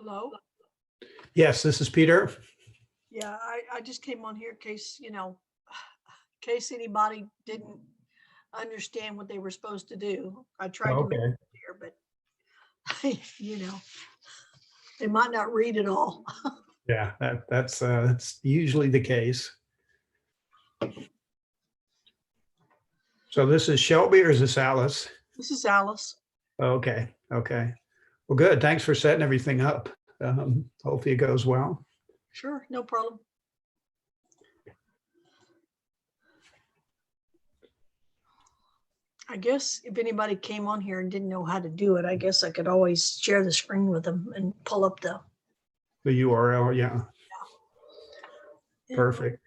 Hello? Yes, this is Peter. Yeah, I just came on here in case, in case anybody didn't understand what they were supposed to do. I tried to make Okay. it clear, but they might not read it all. Yeah, that's usually the case. So this is Shelby or is this Alice? This is Alice. Okay, okay. Well, good. Thanks for setting everything up. Hopefully it goes well. Sure, no problem. I guess if anybody came on here and didn't know how to do it, I guess I could always share the screen with them and pull up the. The URL, yeah, Yeah. perfect.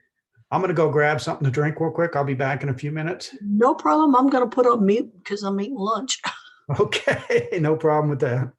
I'm gonna go grab something to drink real quick. I'll be back in a few minutes. No problem. I'm going to put on mute because I'm eating lunch. Okay, no problem with that.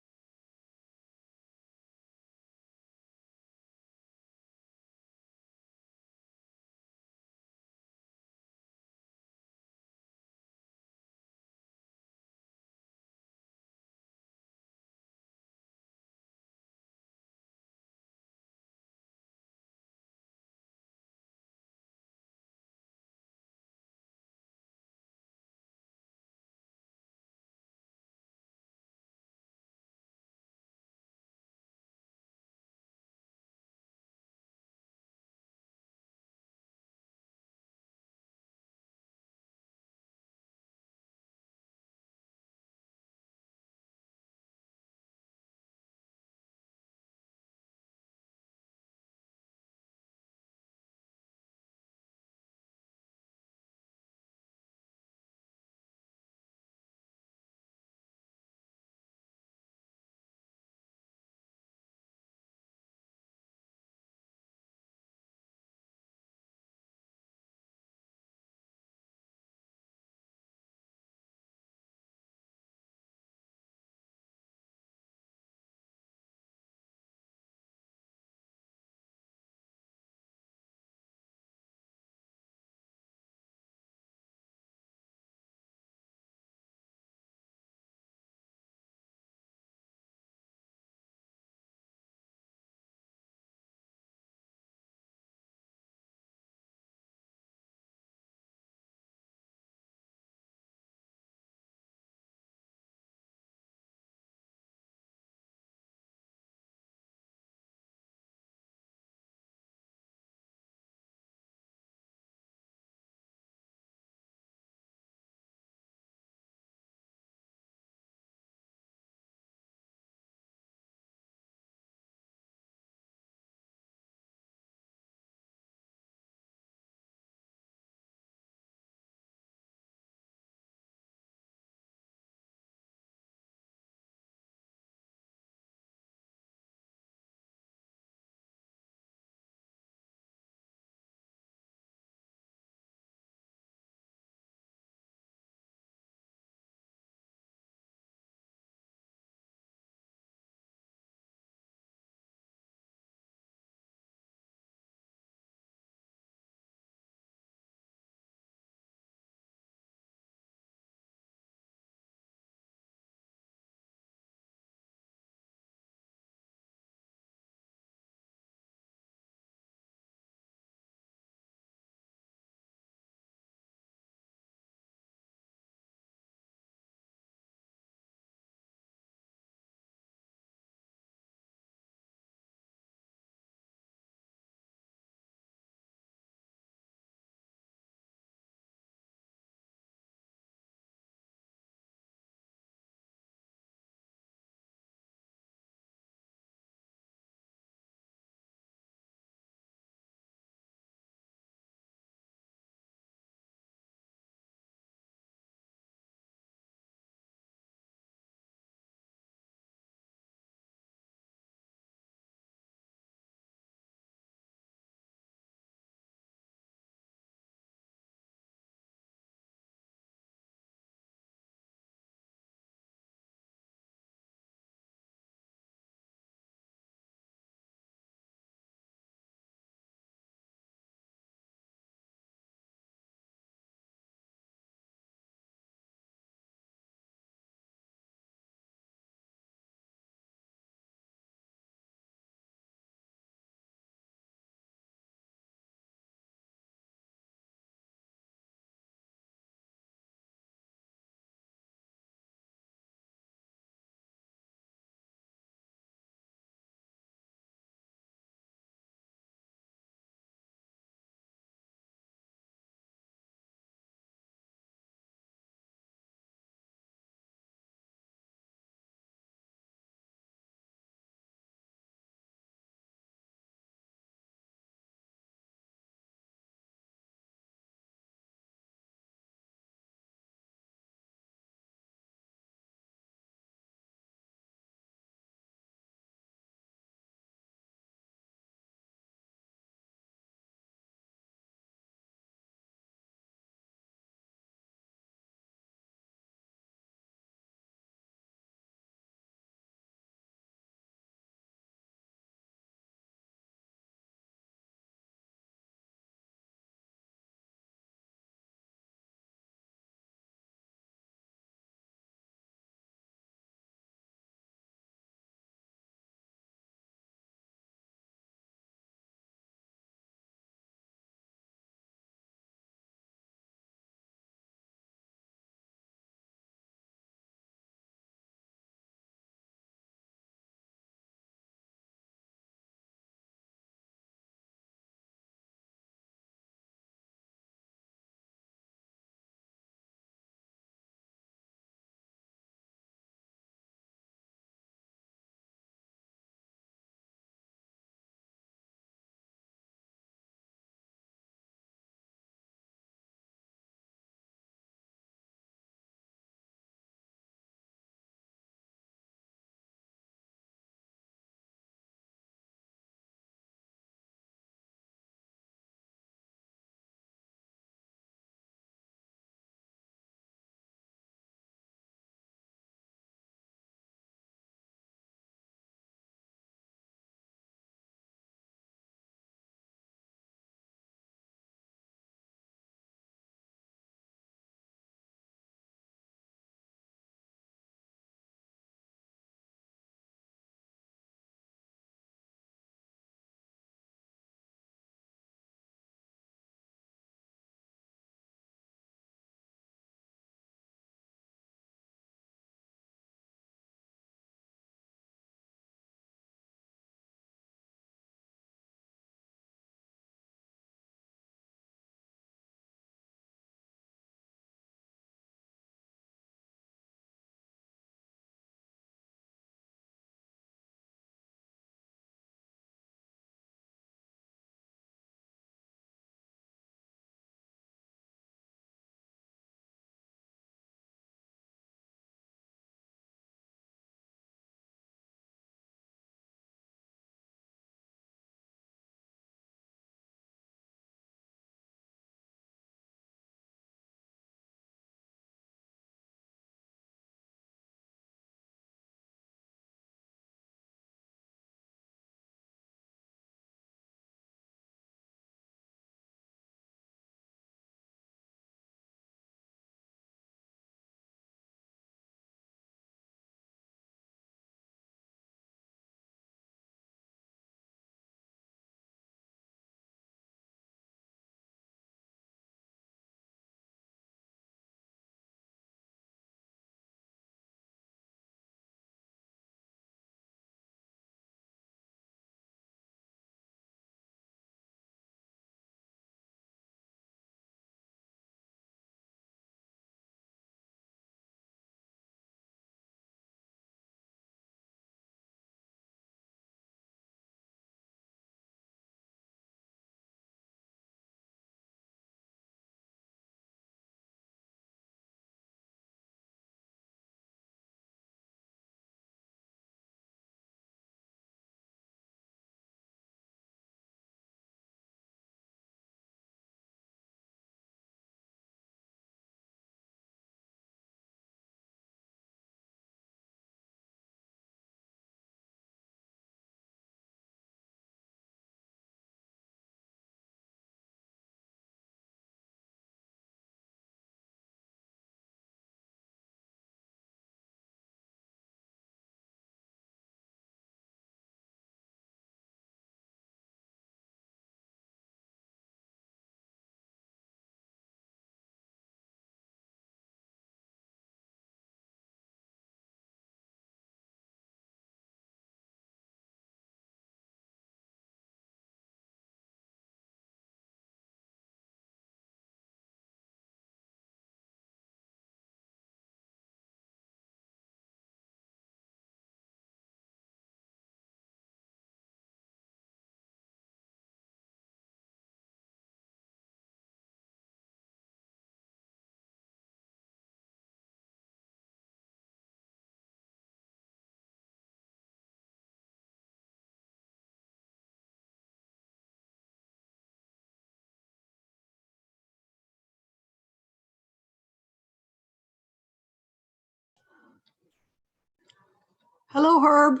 Hello, Herb.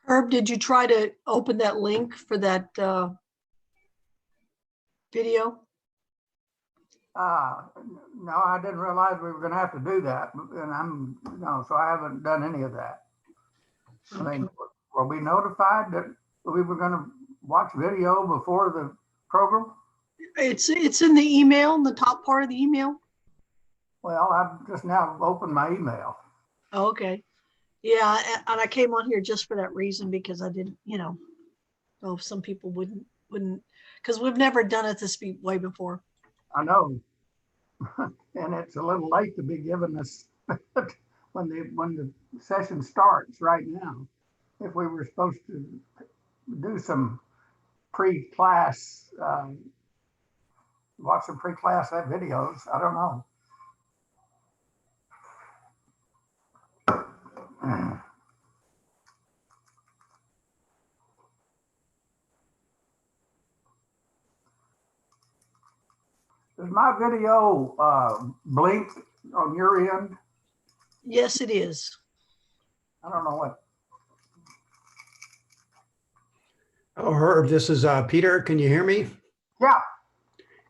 Herb, did you try to open that link for that video? No, I didn't realize we were gonna have to do that, and so I haven't done any of that. I mean, were we notified that we were gonna watch video before the program? It's in the email, in the top part of the email. Well, I've just now opened my email. Oh, okay. Yeah, and I came on here just for that reason because I didn't, know if some people wouldn't, because we've never done it this way before. I know. And it's a little late to be giving us when the session starts right now. If we were supposed to do some pre-class, watch some pre-class videos, I don't know. Does my video blink on your end? Yes, it is. I don't know what. Oh, Herb, this is Peter. Can you hear me? Yeah.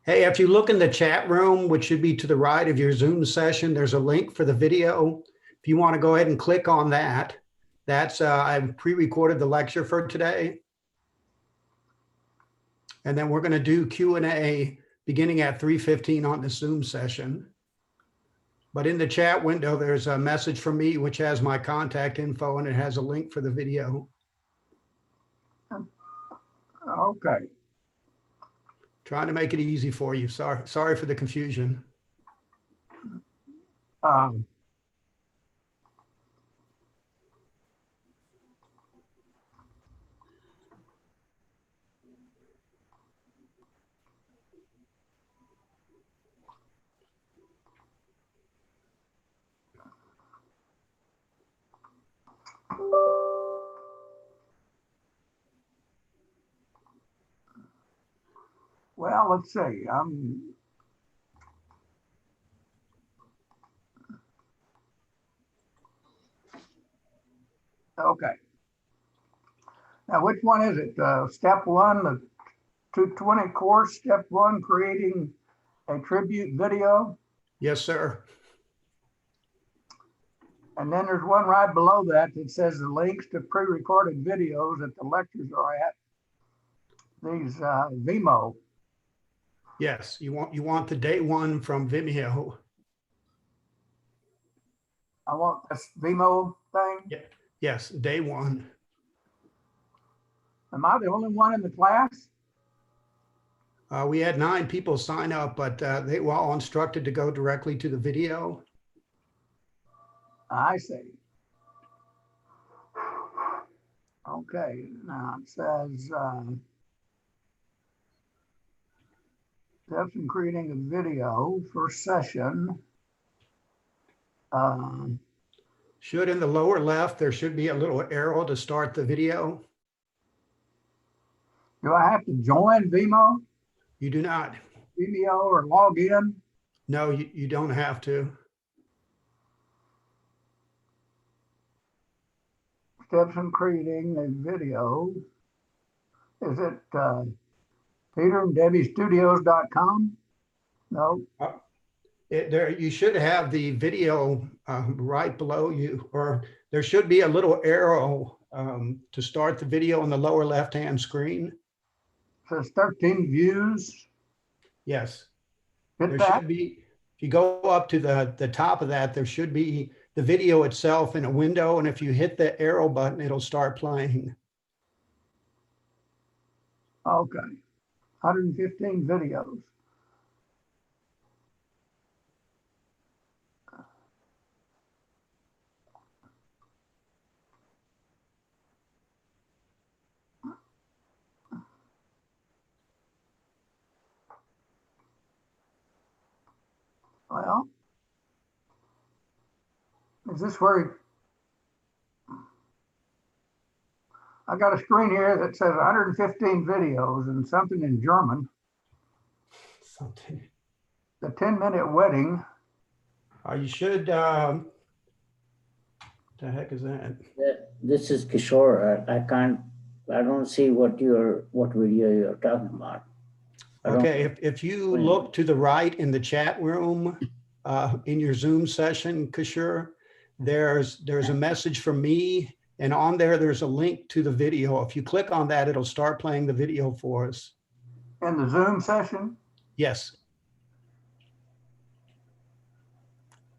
Hey, if you look in the chat room, which should be to the right of your Zoom session, there's a link for the video. If you want to go ahead and click on that, that's I've pre-recorded the lecture for today. And then we're going to do Q&A beginning at 3:15 on the Zoom session. But in the chat window, there's a message from me, which has my contact info, and it has a link for the video. Okay. Trying to make it easy for you. Sorry for the confusion. Well, let's see. Okay. Now, which one is it? Step one, the 220 course, step one, creating a tribute video. Yes, sir. And then there's one right below that that says the links to pre-recorded videos that the lectures are at. These Vimeo. Yes, you want the day one from Vimeo. I want this Vimeo thing. Yeah. Yes, day one. Am I the only one in the class? We had 9 people sign up, but they were all instructed to go directly to the video. I see. Okay, now it says steps in creating a video, first session. Should in the lower left, there should be a little arrow to start the video. Do I have to join Vimeo? You do not. Vimeo or log in? No, you don't have to. Steps in creating a video. Is it peteranddebbiestudios.com? No. There, you should have the video right below you, or there should be a little arrow to start the video on the lower left-hand screen. It says 13 views. Yes. Hit There that. should be, if you go up to the top of that, there should be the video itself in a window. And if you hit the arrow button, it'll start playing. Okay. 115 videos. Well, is this where I got a screen here that says 115 videos and something in German. Something. The 10-minute wedding. You should, the heck is that? This is Kishore. I don't see what video you're talking about. Okay, if you look to the right in the chat room, in your Zoom session, Kishore, there's a message from me, and on there's a link to the video. If you click on that, it'll start playing the video for us. In the Zoom session? Yes.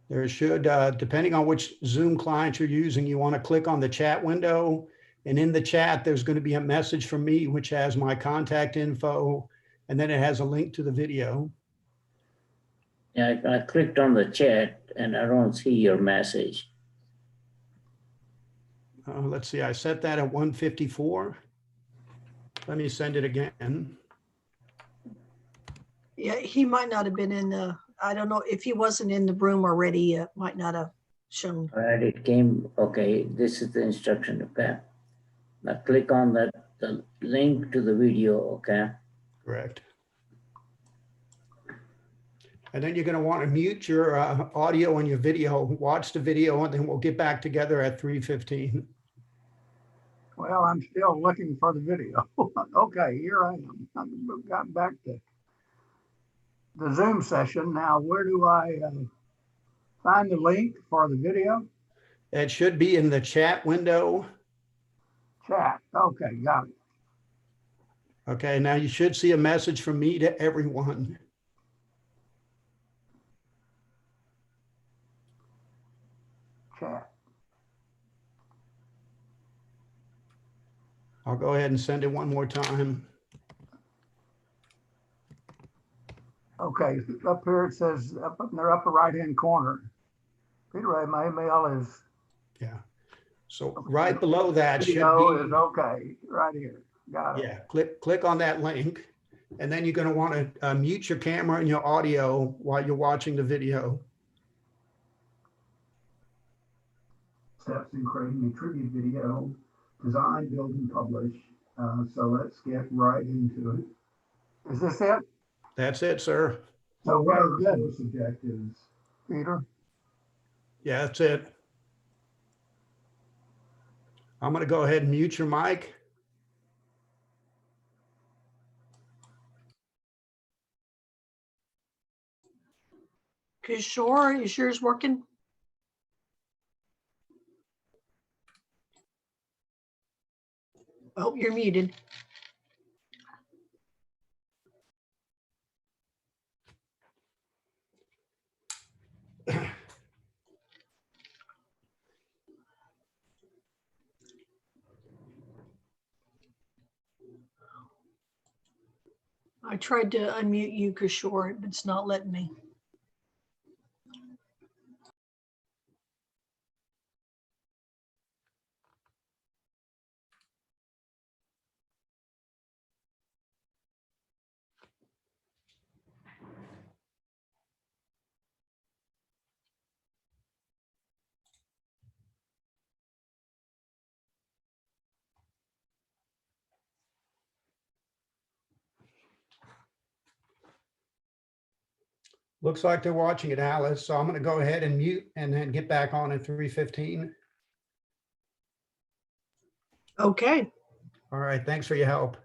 There should, depending on which Zoom client you're using, you want to click on the chat window, and in the chat, there's going to be a message from me, which has my contact info, and then it has a link to the video. Yeah, I clicked on the chat and I don't see your message. Let's see, I set that at 1:54. Let me send it again. Yeah, he might not have been in the, I don't know, if he wasn't in the room already, it might not have shown. All right, it came, okay, this is the instruction, okay? Now click on that, the link to the video, okay? Correct. And then you're going to want to mute your audio and your video, watch the video, and then we'll get back together at 3:15. Well, I'm still looking for the video. Okay, here I am. I've gotten back to the Zoom session. Now, where do I find the link for the video? It should be in the chat window. Chat. Okay, got it. Okay, now you should see a message from me to everyone. Chat. I'll go ahead and send it one more time. Okay, up here it says, up in the upper right-hand corner, Peter Ray, my email is. Yeah. So right below that should Video be. is okay, right here. Got it. Yeah, click on that link. And then you're going to want to mute your camera and your audio while you're watching the video. Steps in creating a tribute video, design, build, and publish. So let's get right into it. Is this it? That's it, sir. So what are the objectives, Peter? Yeah, that's it. I'm going to go ahead and mute your mic. Kishore, is yours working? Oh, you're muted. I tried to unmute you, Kishore, but it's not letting me. Looks like they're watching it, Alice. So I'm going to go ahead and mute and then get back on at 3:15. Okay. All right. Thanks for your help.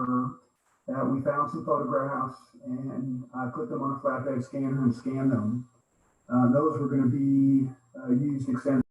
paper. We found some photographs and I put them on a flatbed scanner and scanned them. Those were going to be used extensively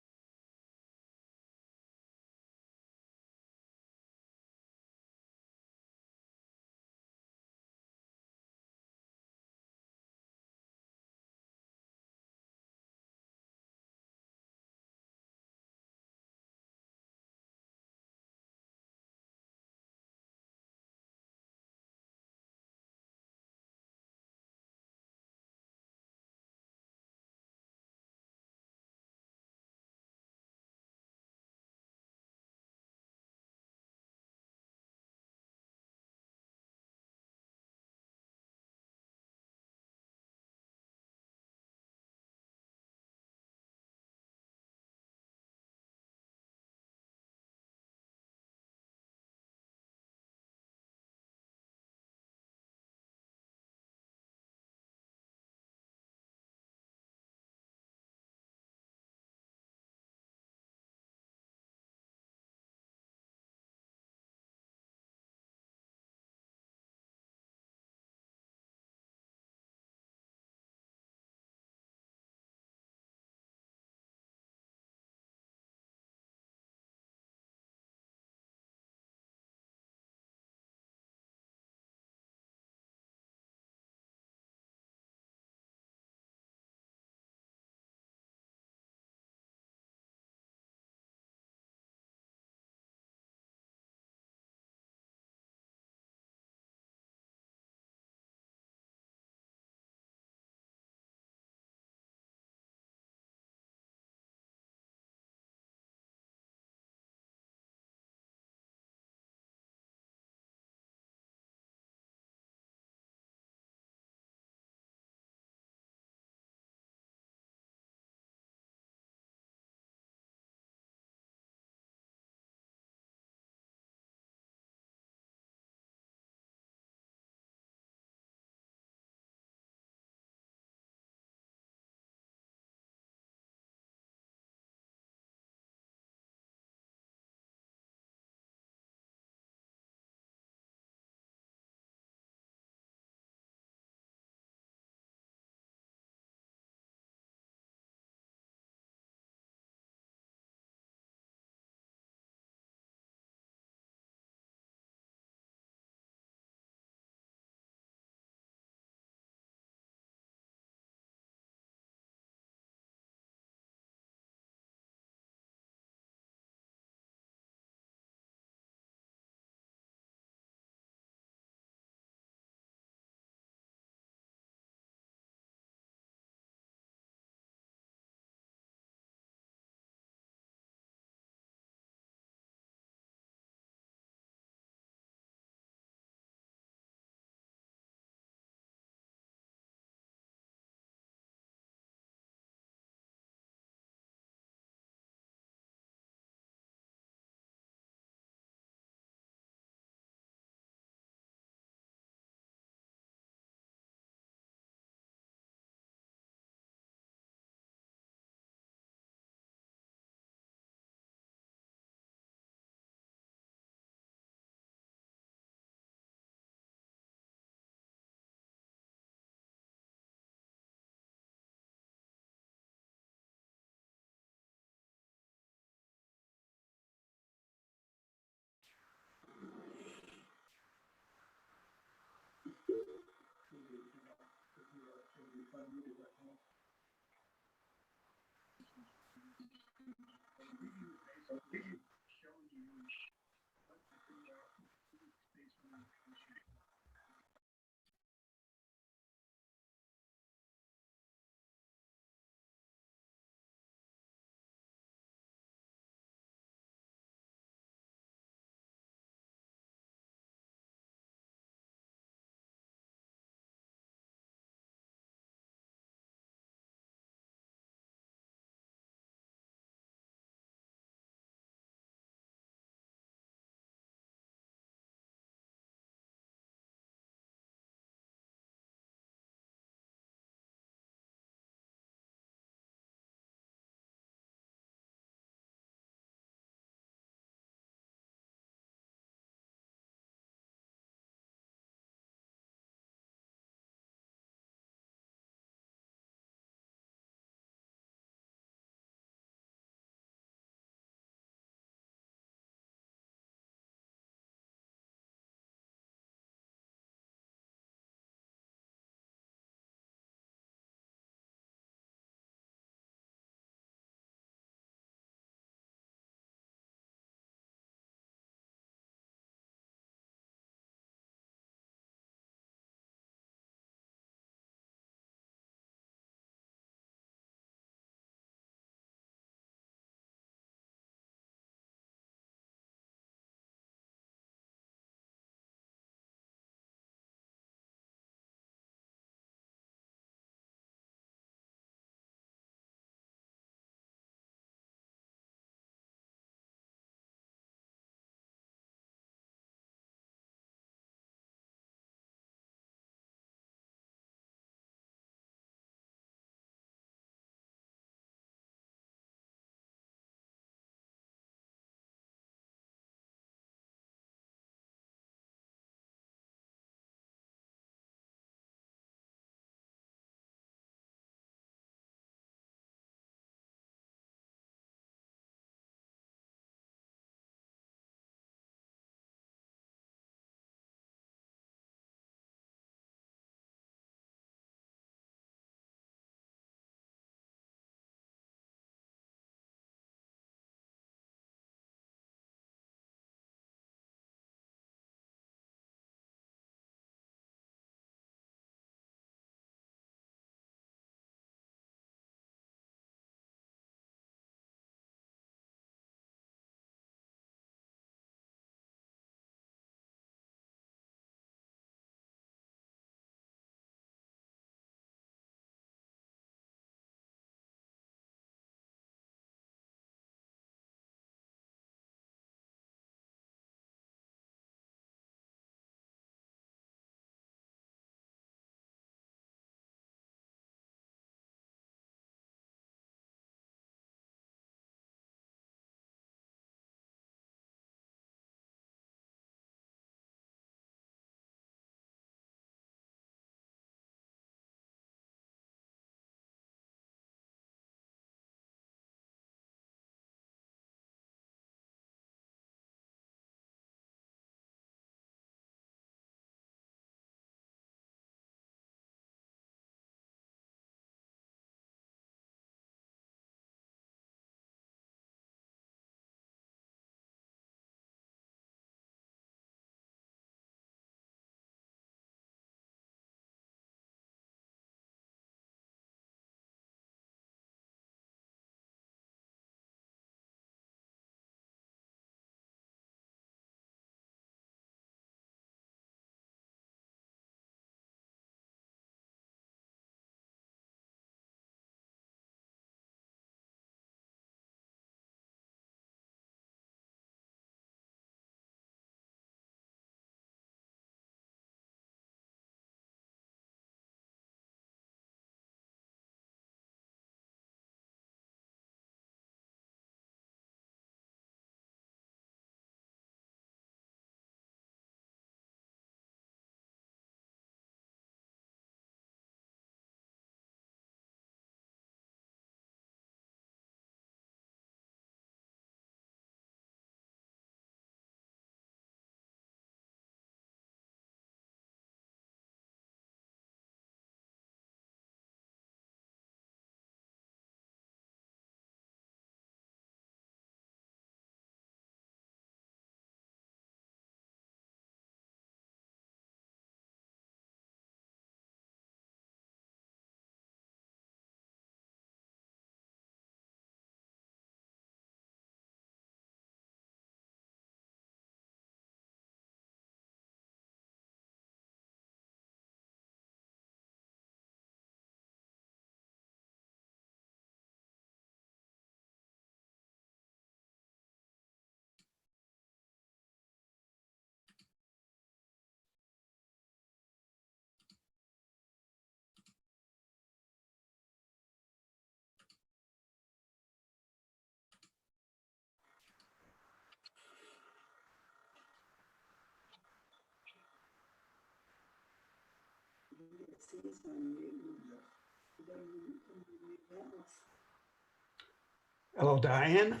Hello, Diane.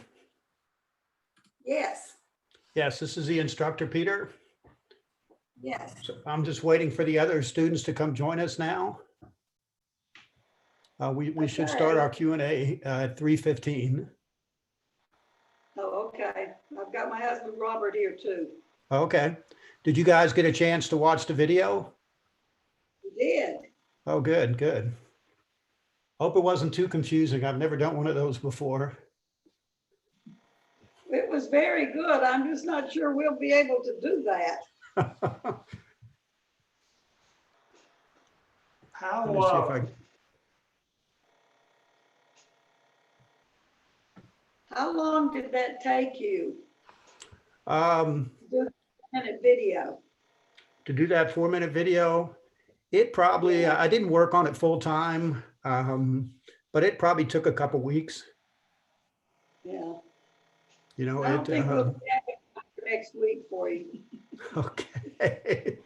Yes, Yes, this is the instructor, Peter. yes. So I'm just waiting for the other students to come join us now. We should start Okay. our Q&A at 3:15. Oh, okay. I've got my husband Robert here too. Okay. Did you guys get a chance to watch the video? We did. Oh, good, good. Hope it wasn't too confusing. I've never done one of those before. It was very good. I'm just not sure we'll be able to do that. Let me see if How, How long did that take you? um, To do a minute video. to do that 4-minute video, it probably, Yeah. I didn't work on it full time, but it probably took a couple weeks. Yeah. You know, I don't it, think we'll have it next week for you. okay.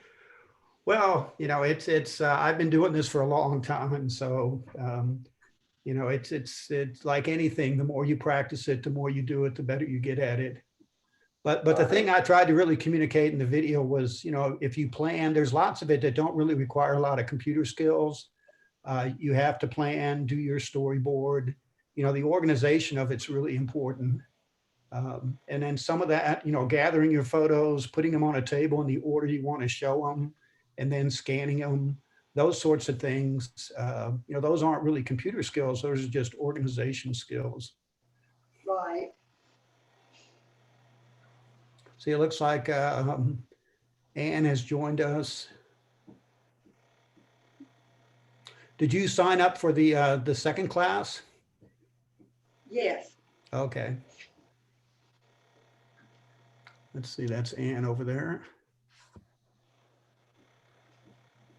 Well, you know, it's I've been doing this for a long time, and so you know, it's like anything. The more you practice it, the more you do it, the better you get at it. But the thing I tried to really communicate in the video was, you know, if you plan, there's lots of it that don't really require a lot of computer skills. You have to plan, do your storyboard. You know, the organization of it's really important. And then some of that, you know, gathering your photos, putting them on a table in the order you want to show them, and then scanning them, those sorts of things. You know, those aren't really computer skills. Those are just organization skills. Right. See, it looks like Anne has joined us. Did you sign up for the second class? Yes. Okay. Let's see, that's Anne over there.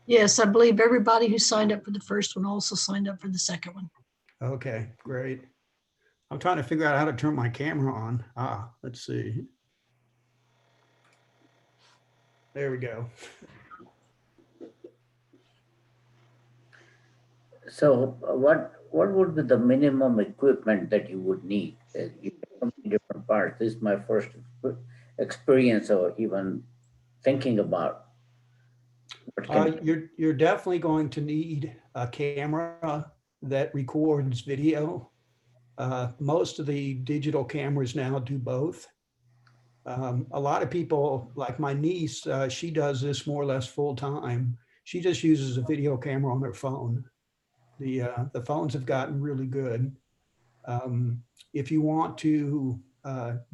Yes, I believe everybody who signed up for the first one also signed up for the second one. Okay, great. I'm trying to figure out how to turn my camera on. Let's see. There we go. So what would be the minimum equipment that you would need? You have so many different parts. This is my first experience of even thinking about. You're definitely going to need a camera that records video. Most of the digital cameras now do both. A lot of people, like my niece, she does this more or less full time. She just uses a video camera on her phone. The phones have gotten really good. If you want to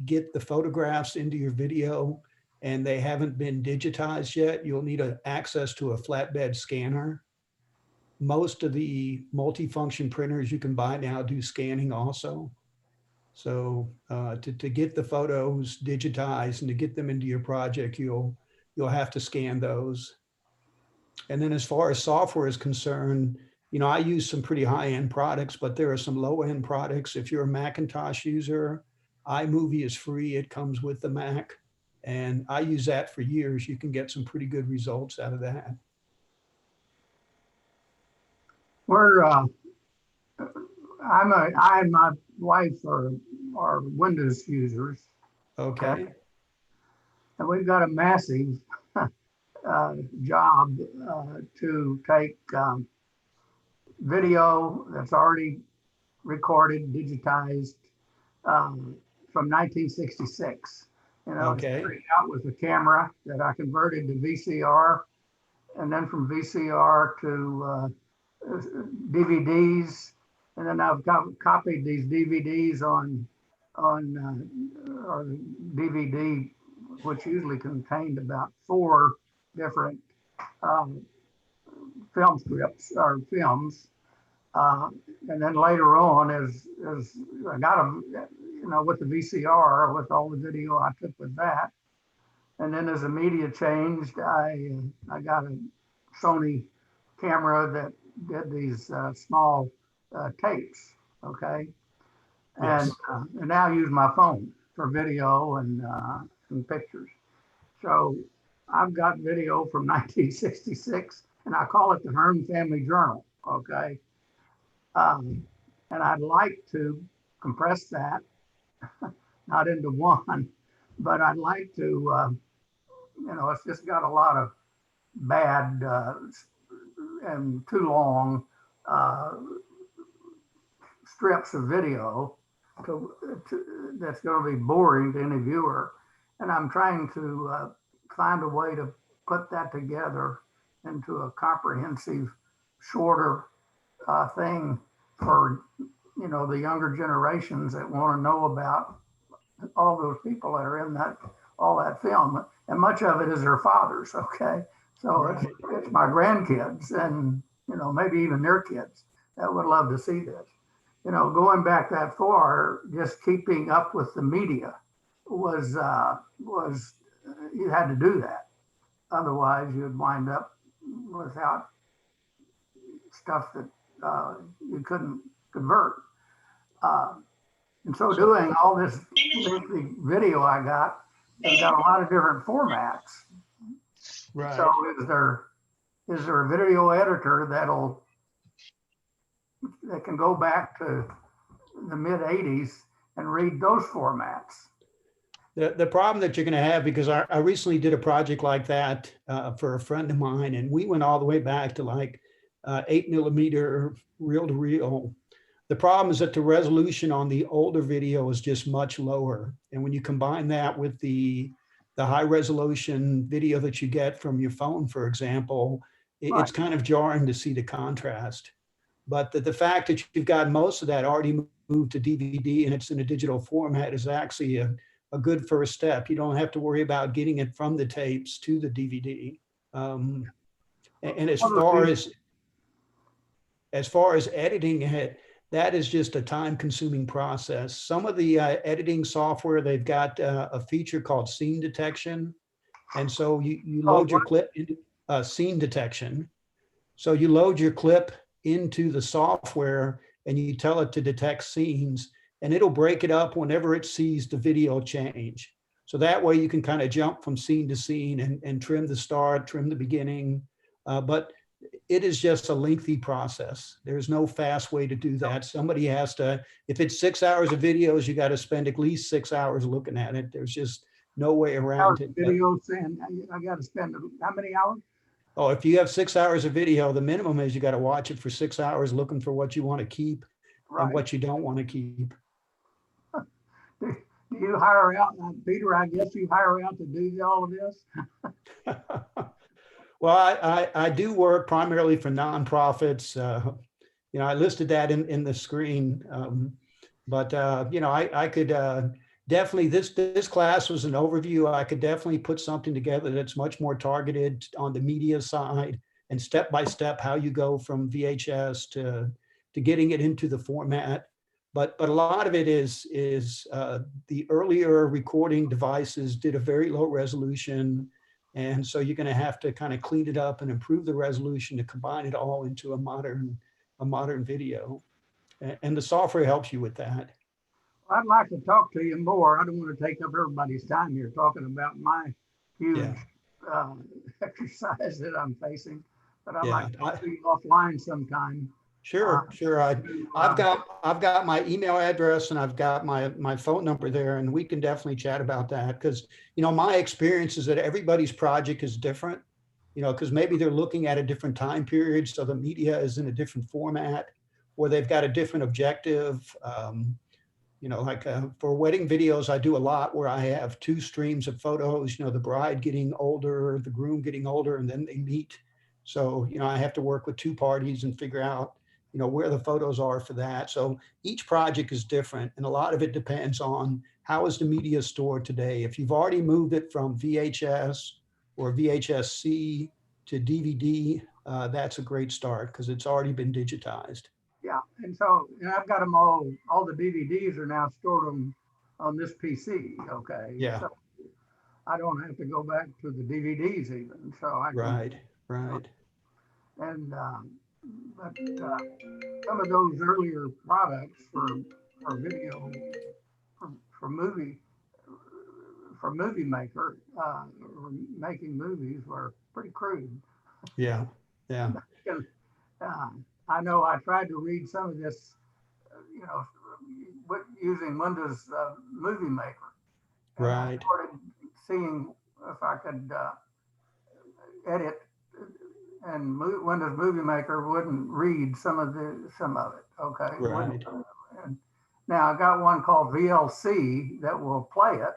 get the photographs into your video and they haven't been digitized yet, you'll need access to a flatbed scanner. Most of the multifunction printers you can buy now do scanning also. So to get the photos digitized and to get them into your project, you'll have to scan those. And then as far as software is concerned, you know, I use some pretty high-end products, but there are some low-end products. If you're a Macintosh user, iMovie is free. It comes with the Mac. And I use that for years. You can get some pretty good results out of that. I and my wife are Windows users. Okay. And we've got a massive job to take video that's already recorded, digitized from 1966. You know, Okay. it started out with a camera that I converted to VCR, and then from VCR to DVDs, and then I've copied these DVDs on or DVD, which usually contained about 4 different film scripts or films. And then later on, as I got them, you know, with the VCR, with all the video I took with that. And then as the media changed, I got a Sony camera that did these small tapes, okay? Yes. And now I use my phone for video and pictures. So I've got video from 1966 and I call it the Hearn Family Journal, okay? And I'd like to compress that, not into one, but I'd like to, it's just got a lot of bad and too long strips of video that's going to be boring to any viewer. And I'm trying to find a way to put that together into a comprehensive, shorter thing for, the younger generations that want to know about all those people that are in all that film. And much of it is their fathers, okay? So Right. it's my grandkids and, maybe even their kids that would love to see this. Going back that far, just keeping up with the media was you had to do that. Otherwise, you'd wind up without stuff that you couldn't convert. And so doing all this lengthy video I got, it's got a lot of different formats. Right. So is there a video editor that can go back to the mid 80s and read those formats? The problem that you're going to have, because I recently did a project like that for a friend of mine, and we went all the way back to like 8mm reel to reel. The problem is that the resolution on the older video is just much lower. And when you combine that with the high resolution video that you get from your phone, for example, it's kind of jarring to see the contrast. But the fact that you've got most of that already moved to DVD and it's in a digital format is actually a good first step. You don't have to worry about getting it from the tapes to the DVD. And as far as editing it, that is just a time-consuming process. Some of the editing software, they've got a feature called scene detection. And so you load your clip into scene detection. So you load your clip into the software and you tell it to detect scenes, and it'll break it up whenever it sees the video change. So that way you can kind of jump from scene to scene and trim the start, trim the beginning. But it is just a lengthy process. There's no fast way to do that. Somebody has to, if it's 6 hours of videos, you got to spend at least 6 hours looking at it. There's just no way around it. Videos, and I got to spend how many hours? Oh, if you have 6 hours of video, the minimum is you got to watch it for 6 hours looking for what you want to keep and what you don't want to keep. Do you hire out, Peter, I guess you hire out to do all of this? Well, I do work primarily for nonprofits. I listed that in the screen. I could definitely, this class was an overview. I could definitely put something together that's much more targeted on the media side and step-by-step how you go from VHS to getting it into the format. But a lot of it is the earlier recording devices did a very low resolution. And so you're going to have to kind of clean it up and improve the resolution to combine it all into a modern video. And the software helps you with that. I'd like to talk to you more. I don't want to take up everybody's time here talking about my huge exercise that I'm facing, but I'd like to talk to you offline sometime. Sure. I've got my email address and I've got my phone number there, and we can definitely chat about that, because my experience is that everybody's project is different, because maybe they're looking at a different time period, so the media is in a different format, or they've got a different objective. For wedding videos, I do a lot where I have 2 streams of photos, the bride getting older, the groom getting older, and then they meet. So, I have to work with 2 parties and figure out where the photos are for that. So each project is different, and a lot of it depends on how is the media stored today. If you've already moved it from VHS or VHS-C to DVD, that's a great start because it's already been digitized. Yeah, and so I've got them all the DVDs are now stored on this PC, okay? Yeah. So I don't have to go back to the DVDs even, so I can, Right. And but some of those earlier products for video, for movie maker, or making movies were pretty crude. Yeah. Yeah. I know I tried to read some of this, using Windows Movie Maker. And I Right. started seeing if I could edit, and Windows Movie Maker wouldn't read some of it. Okay. Right. And now I got one called VLC that will play it.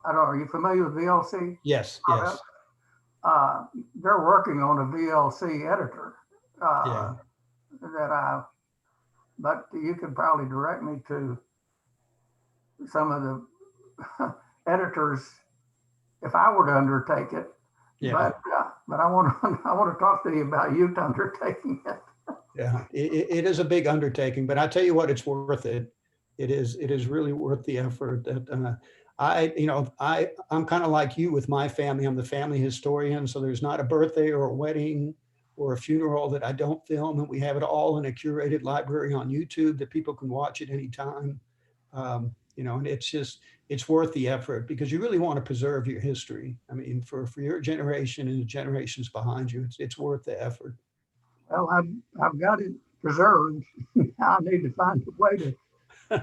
I don't know, are you familiar with VLC? Yes. Yes. They're working on a VLC editor Yeah. but you could probably direct me to some of the editors if I were to undertake it. Yeah. But I want to talk to you about you undertaking it. Yeah. It is a big undertaking, but I tell you what, it's worth it. It is really worth the effort. That I'm kind of like you with my family. I'm the family historian, so there's not a birthday or a wedding or a funeral that I don't film, and we have it all in a curated library on YouTube that people can watch at any time. And it's worth the effort because you really want to preserve your history. I mean, for your generation and the generations behind you, it's worth the effort. Well, I've got it preserved. I need to find a way to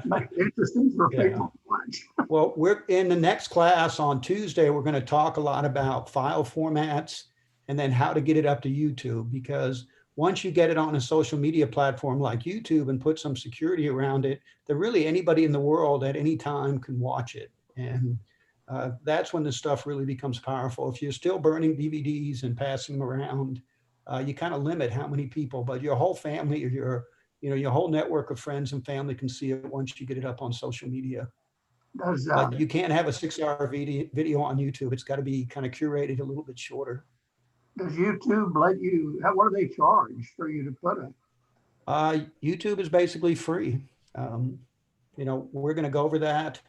make it interesting for people to watch. Well, we're in the next class on Tuesday. We're going to talk a lot about file formats and then how to get it up to YouTube, because once you get it on a social media platform like YouTube and put some security around it, that really anybody in the world at any time can watch it. And that's when the stuff really becomes powerful. If you're still burning DVDs and passing them around, you kind of limit how many people, but your whole family or your whole network of friends and family can see it once you get it up on social media. But you can't have a 6-hour video on YouTube. It's got to be kind of curated a little bit shorter. Does YouTube let you, what do they charge for you to put it? YouTube is basically free. We're going to go over that.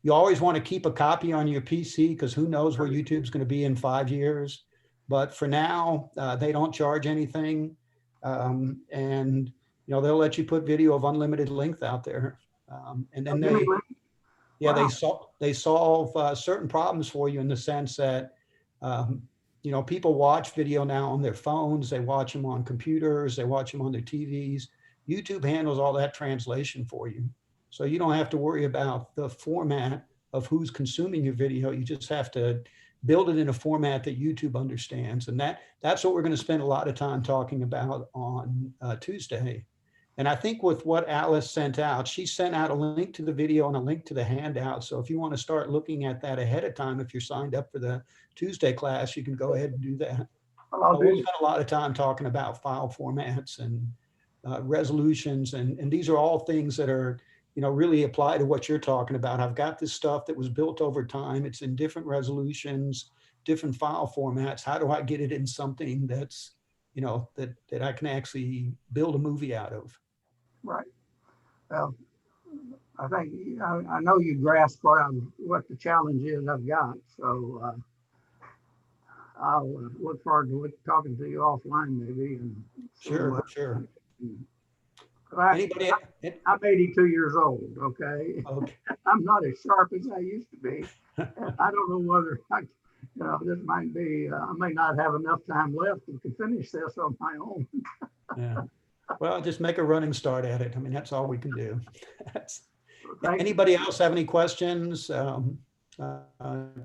You always want to keep a copy on your PC because who knows where YouTube's going to be in 5 years. But for now, they don't charge anything. And they'll let you put video of unlimited length out there. And then they solve certain problems for you in the sense that, people watch video now on their phones, they watch them on computers, they watch them on their TVs. YouTube handles all that translation for you. So you don't have to worry about the format of who's consuming your video. You just have to build it in a format that YouTube understands. And that's what we're going to spend a lot of time talking about on Tuesday. And I think with what Alice sent out, she sent out a link to the video and a link to the handout. So if you want to start looking at that ahead of time, if you're signed up for the Tuesday class, you can go ahead and do that. We'll spend a lot of time talking about file formats and resolutions. And these are all things that are, really apply to what you're talking about. I've got this stuff that was built over time. It's in different resolutions, different file formats. How do I get it in something that's, that I can actually build a movie out of? Right. Well, I think I know you grasp what the challenge is I've got. So I'll look forward to talking to you offline maybe. And sure. Anybody? I'm 82 years old. Okay. I'm not as sharp as I used to be. I don't know whether this might be. I may not have enough time left to finish this on my own. Yeah. Well, just make a running start at it. I mean, that's all we can do. Anybody else have any questions,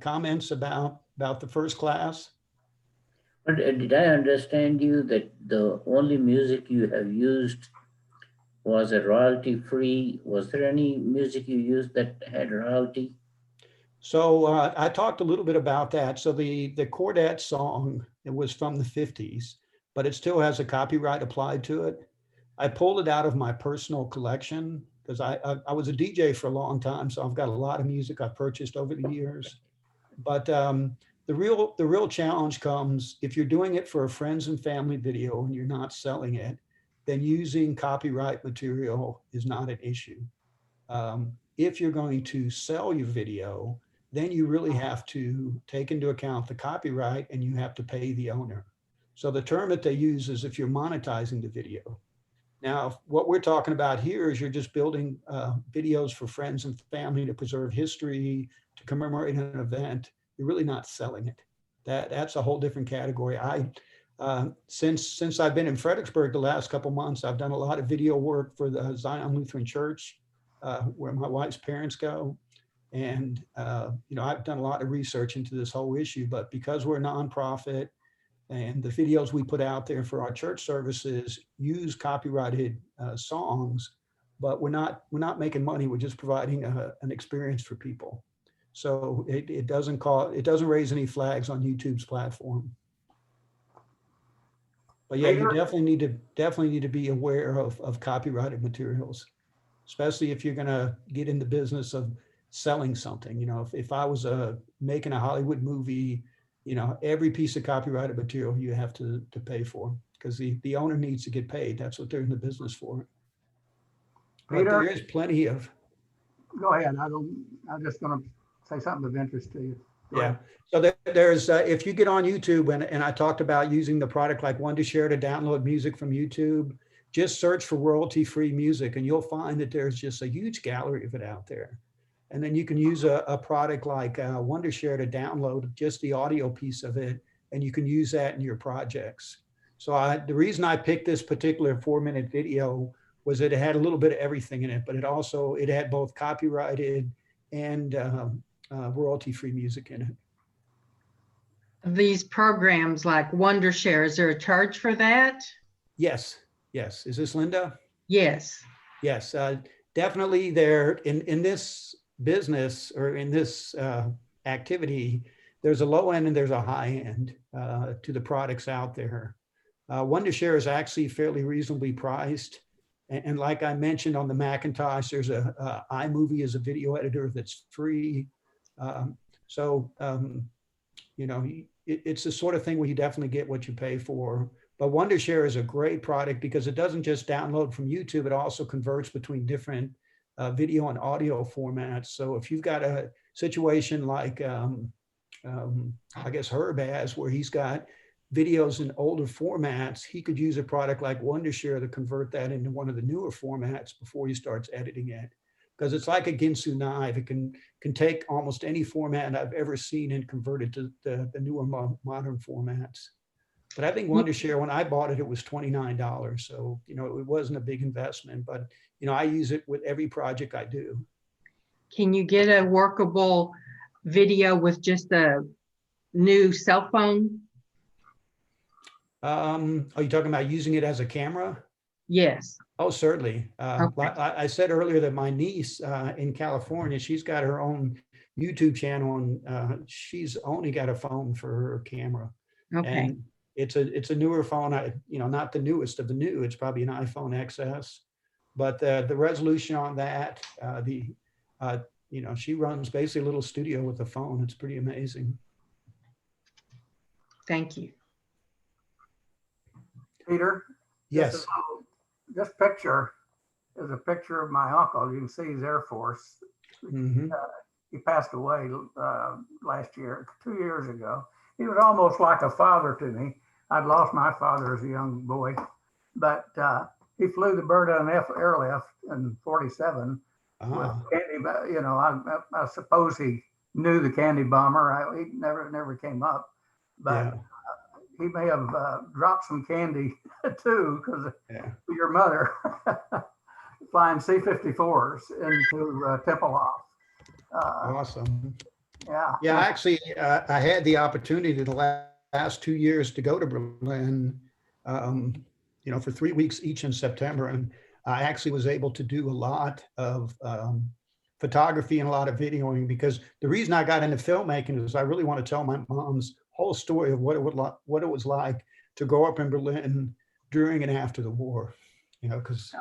comments about the first class? Did I understand you that the only music you have used was a royalty free? Was there any music you used that had royalty? So I talked a little bit about that. So the Chordette song, it was from the 50s, but it still has a copyright applied to it. I pulled it out of my personal collection because I was a DJ for a long time. So I've got a lot of music I've purchased over the years. But the real challenge comes if you're doing it for a friends and family video and you're not selling it, then using copyright material is not an issue. If you're going to sell your video, then you really have to take into account the copyright and you have to pay the owner. So the term that they use is if you're monetizing the video. Now, what we're talking about here is you're just building videos for friends and family to preserve history, to commemorate an event. You're really not selling it. That's a whole different category. Since I've been in Fredericksburg the last couple months, I've done a lot of video work for the Zion Lutheran Church, where my wife's parents go. And, I've done a lot of research into this whole issue, but because we're a nonprofit and the videos we put out there for our church services use copyrighted songs, but we're not making money. We're just providing an experience for people. So it doesn't raise any flags on YouTube's platform. But yeah, you definitely need to be aware of copyrighted materials, especially if you're going to get in the business of selling something. If I was making a Hollywood movie, every piece of copyrighted material you have to pay for, because the owner needs to get paid. That's what they're in the business for. But Peter? there is plenty of. Go ahead. I'm just going to say something of interest to you. Go Yeah. ahead. So there's, if you get on YouTube, and I talked about using the product like Wondershare to download music from YouTube, just search for royalty-free music and you'll find that there's just a huge gallery of it out there. And then you can use a product like Wondershare to download just the audio piece of it, and you can use that in your projects. So the reason I picked this particular 4-minute video was that it had a little bit of everything in it, but it had both copyrighted and royalty-free music in it. These programs like Wondershare, is there a charge for that? Yes. Is this Linda? Yes. Yes, definitely. There in this business or in this activity, there's a low end and there's a high end to the products out there. Wondershare is actually fairly reasonably priced. And like I mentioned on the Macintosh, there's iMovie is a video editor that's free. It's the sort of thing where you definitely get what you pay for. But Wondershare is a great product because it doesn't just download from YouTube, it also converts between different video and audio formats. So if you've got a situation like, I guess Herb has, where he's got videos in older formats, he could use a product like Wondershare to convert that into one of the newer formats before he starts editing it. Because it's like a Ginsu knife. It can take almost any format I've ever seen and convert it to the newer modern formats. But I think Wondershare, when I bought it, it was $29. So, it wasn't a big investment, but, I use it with every project I do. Can you get a workable video with just a new cell phone? Are you talking about using it as a camera? Yes. Oh, certainly. Okay. I said earlier that my niece in California, she's got her own YouTube channel, and she's only got a phone for her camera. Okay. And it's a newer phone. Not the newest of the new. It's probably an iPhone XS, but the resolution on that, she runs basically a little studio with a phone. It's pretty amazing. Thank you. Peter? Yes. This picture is a picture of my uncle. You can see he's Air Force. Mm-hmm. He passed away last year, 2 years ago. He was almost like a father to me. I'd lost my father as a young boy, but he flew the bird on airlift in 47. With candy, I suppose he knew the candy bomber. He never came up, but yeah. He may have dropped some candy too, because your mother flying C-54s into Tempelhof. Awesome. Yeah. Actually, I had the opportunity the last 2 years to go to Berlin, for 3 weeks each in September, and I actually was able to do a lot of photography and a lot of videoing, because the reason I got into filmmaking is I really want to tell my mom's whole story of what it was like to grow up in Berlin during and after the war, because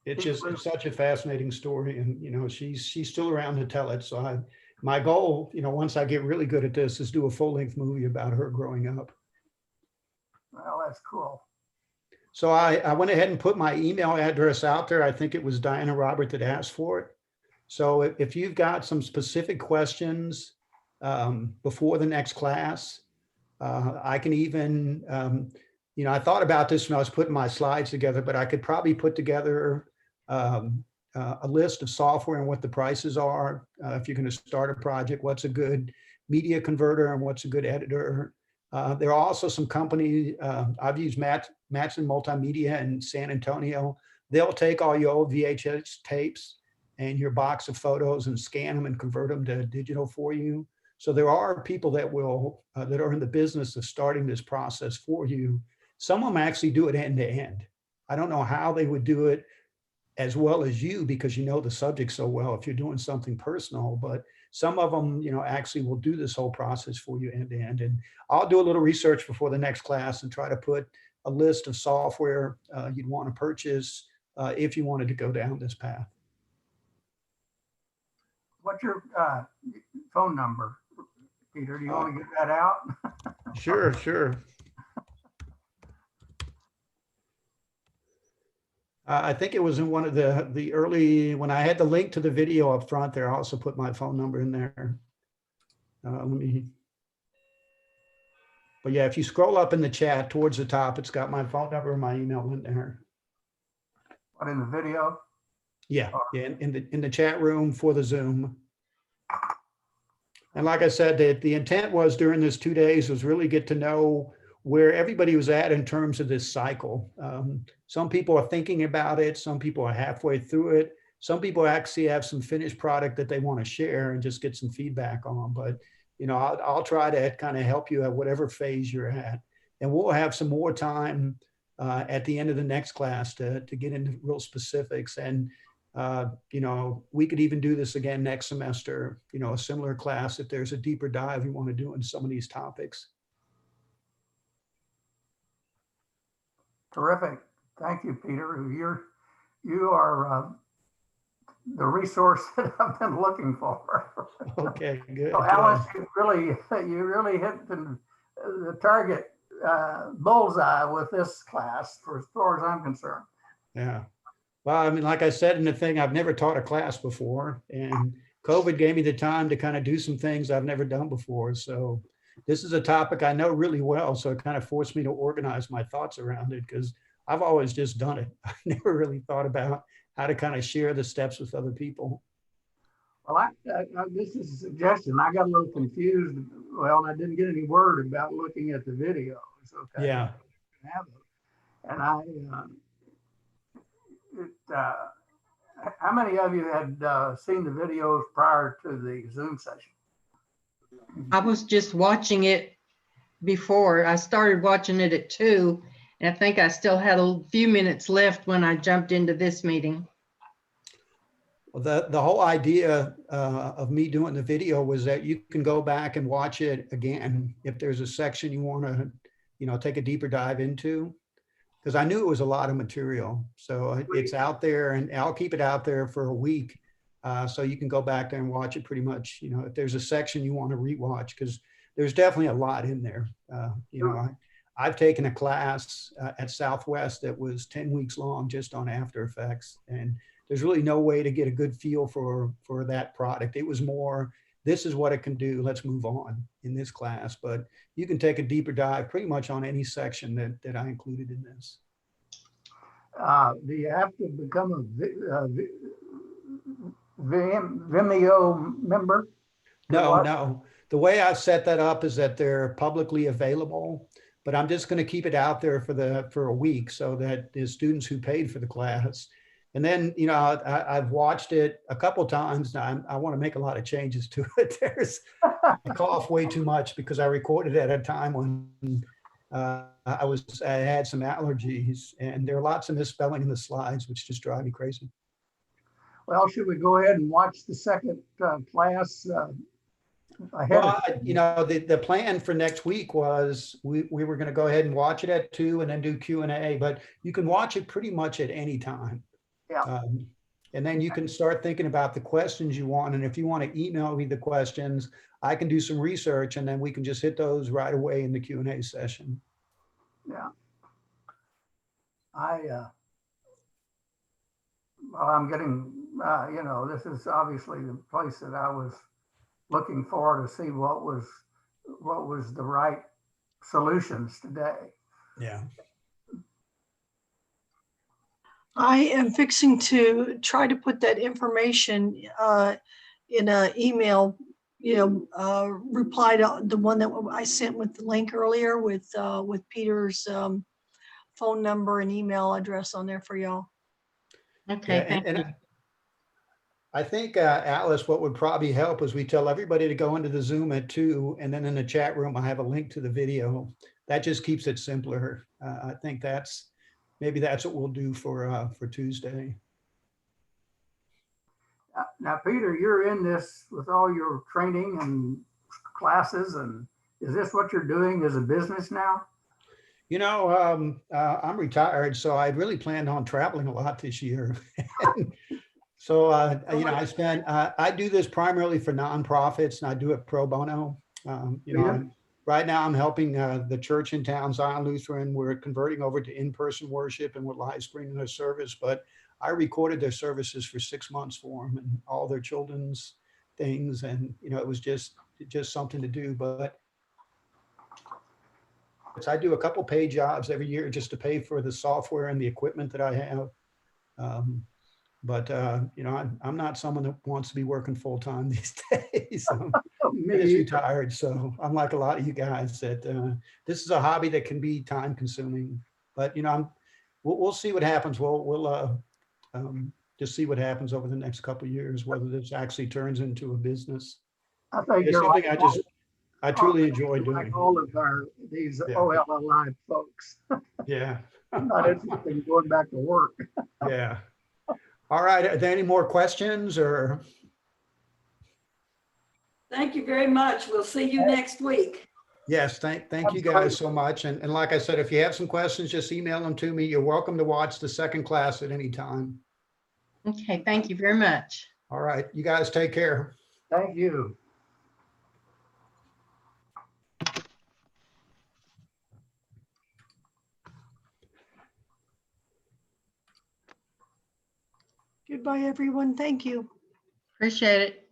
it's such a fascinating story, and she's still around to tell it. So my goal, once I get really good at this, is do a full-length movie about her growing up. Well, that's cool. So I went ahead and put my email address out there. I think it was Diana Robert that asked for it. So if you've got some specific questions before the next class, I can even, I thought about this when I was putting my slides together, but I could probably put together a list of software and what the prices are. If you're going to start a project, what's a good media converter and what's a good editor. There are also some companies, I've used Matson Multimedia in San Antonio. They'll take all your old VHS tapes and your box of photos and scan them and convert them to digital for you. So there are people that will, that are in the business of starting this process for you. Some of them actually do it end to end. I don't know how they would do it as well as you, because you know the subject so well if you're doing something personal, but some of them, actually will do this whole process for you end to end. And I'll do a little research before the next class and try to put a list of software you'd want to purchase if you wanted to go down this path. What's your phone number, Peter? Do you want to get that out? Sure, sure. I think it was in one of the early, when I had the link to the video up front there, I also put my phone number in there. But yeah, if you scroll up in the chat towards the top, it's got my phone number and my email in there. What, in the video? Yeah, yeah, in the chat room for the Zoom. And like I said, the intent was during this 2 days was really get to know where everybody was at in terms of this cycle. Some people are thinking about it. Some people are halfway through it. Some people actually have some finished product that they want to share and just get some feedback on. But, I'll try to kind of help you at whatever phase you're at. And we'll have some more time at the end of the next class to get into real specifics. And, we could even do this again next semester, a similar class if there's a deeper dive you want to do in some of these topics. Terrific. Thank you, Peter. You are the resource that I've been looking for. Okay, good. So Alice, you really hit the target bullseye with this class as far as I'm concerned. Yeah. Well, I mean, like I said in the thing, I've never taught a class before, and COVID gave me the time to kind of do some things I've never done before. So this is a topic I know really well. So it kind of forced me to organize my thoughts around it, because I've always just done it. I never really thought about how to kind of share the steps with other people. Well, this is a suggestion. I got a little confused. Well, I didn't get any word about looking at the videos. Okay. Yeah. And how many of you had seen the videos prior to the Zoom session? I was just watching it before. I started watching it at 2, and I think I still had a few minutes left when I jumped into this meeting. Well, the whole idea of me doing the video was that you can go back and watch it again if there's a section you want to, take a deeper dive into, because I knew it was a lot of material. So it's out there, and I'll keep it out there for a week. So you can go back there and watch it pretty much, if there's a section you want to rewatch, because there's definitely a lot in there. I've taken a class at Southwest that was 10 weeks long just on After Effects, and there's really no way to get a good feel for that product. It was more, this is what it can do, let's move on in this class. But you can take a deeper dive pretty much on any section that I included in this. Do you have to become a Vimeo member? No. The way I've set that up is that they're publicly available, but I'm just going to keep it out there for a week so that the students who paid for the class. And then, I've watched it a couple times. Now I want to make a lot of changes to it. I cough way too much because I recorded it at a time when I had some allergies, and there are lots of misspelling in the slides, which just drive me crazy. Well, should we go ahead and watch the second class ahead? Well, the plan for next week was we were going to go ahead and watch it at 2 and then do Q&A, but you can watch it pretty much at any time. Yeah. And then you can start thinking about the questions you want. And if you want to email me the questions, I can do some research, and then we can just hit those right away in the Q&A session. Yeah. I'm getting, this is obviously the place that I was looking for to see what was the right solutions today. Yeah. I am fixing to try to put that information in an email reply to the one that I sent with the link earlier with Peter's phone number and email address on there for y'all. Okay, Yeah, thank you. I think, Alice, what would probably help is we tell everybody to go into the Zoom at 2, and then in the chat room, I have a link to the video. That just keeps it simpler. I think maybe that's what we'll do for Tuesday. Now, Peter, you're in this with all your training and classes, and is this what you're doing as a business now? I'm retired, so I really planned on traveling a lot this year. So, I do this primarily for nonprofits, and I do it pro bono. Right now I'm helping the church in town, Zion Lutheran. We're converting over to in-person worship, and we're live streaming their service. But I recorded their services for 6 months for them and all their children's things. And, it was just something to do. But I do a couple paid jobs every year just to pay for the software and the equipment that I have. I'm not someone that wants to be working full time these days. I'm just retired, so I'm like a lot of you guys that this is a hobby that can be time consuming. But we'll see what happens. We'll just see what happens over the next couple of years, whether this actually turns into a business. I think It's you're something like I truly enjoy doing. Like all of these OLLI folks. Yeah. Not interested in going back to work. Yeah. All right. Are there any more questions or? Thank you very much. We'll see you next week. Yes, thank you guys so much. And like I said, if you have some questions, just email them to me. You're welcome to watch the second class at any time. Okay, thank you very much. All right. You guys take care. Thank you. Goodbye, everyone. Thank you. Appreciate it.